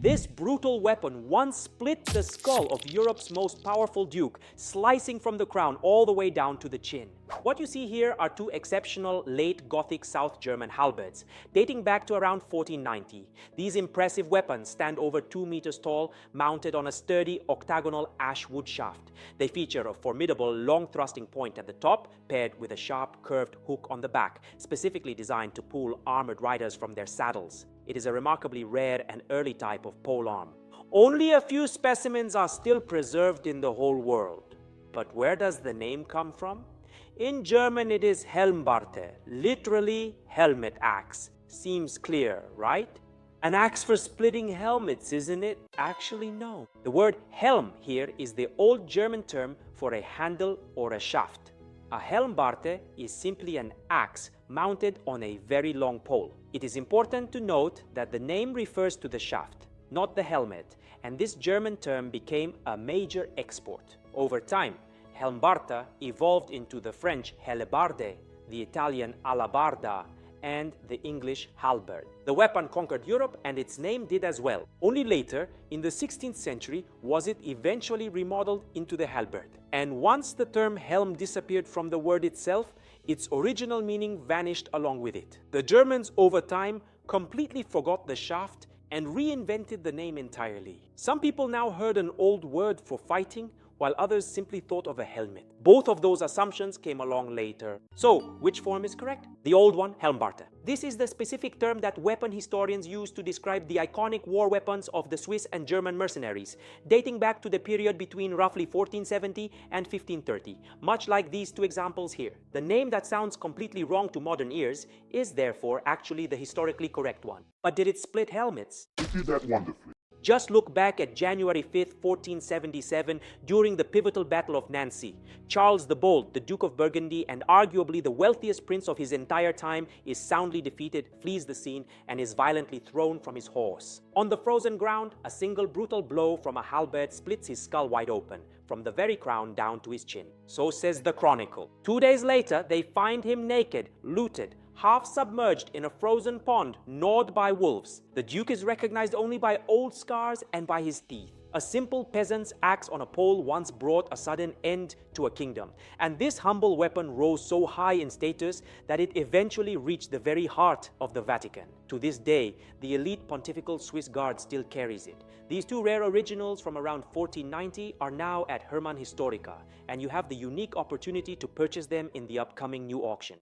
This brutal weapon once split the skull of Europe's most powerful duke, slicing from the crown all the way down to the chin. What you see here are two exceptional late Gothic South German halberds, dating back to around 1490. These impressive weapons stand over 2 meters tall, mounted on a sturdy octagonal ash wood shaft. They feature a formidable long thrusting point at the top, paired with a sharp curved hook on the back, specifically designed to pull armored riders from their saddles. It is a remarkably rare and early type of polearm. Only a few specimens are still preserved in the whole world. But where does the name come from? In German it is Helmbarte, literally helmet axe. Seems clear, right? An axe for splitting helmets, isn't it? Actually, no. The word Helm here is the old German term for a handle or a shaft. A Helmbarte is simply an axe mounted on a very long pole. It is important to note that the name refers to the shaft, not the helmet, and this German term became a major export. Over time, Helmbarta evolved into the French hellebarde, the Italian alabarda, and the English halberd. The weapon conquered Europe and its name did as well. Only later, in the 16th century, was it eventually remodeled into the halberd. And once the term helm disappeared from the word itself, its original meaning vanished along with it. The Germans, over time, completely forgot the shaft and reinvented the name entirely. Some people now heard an old word for fighting, while others simply thought of a helmet. Both of those assumptions came along later. So, which form is correct? The old one, Helmbarte. This is the specific term that weapon historians use to describe the iconic war weapons of the Swiss and German mercenaries, dating back to the period between roughly 1470 and 1530, much like these two examples here. The name that sounds completely wrong to modern ears is therefore actually the historically correct one. But did it split helmets? It did that wonderfully. Just look back at January 5th, 1477, during the pivotal Battle of Nancy. Charles the Bold, the Duke of Burgundy and arguably the wealthiest prince of his entire time, is soundly defeated, flees the scene, and is violently thrown from his horse. On the frozen ground, a single brutal blow from a halberd splits his skull wide open, from the very crown down to his chin. So says the Chronicle. 2 days later, they find him naked, looted, half submerged in a frozen pond, gnawed by wolves. The Duke is recognized only by old scars and by his teeth. A simple peasant's axe on a pole once brought a sudden end to a kingdom, and this humble weapon rose so high in status that it eventually reached the very heart of the Vatican. To this day, the elite pontifical Swiss Guard still carries it. These two rare originals from around 1490 are now at Hermann Historica, and you have the unique opportunity to purchase them in the upcoming new auction.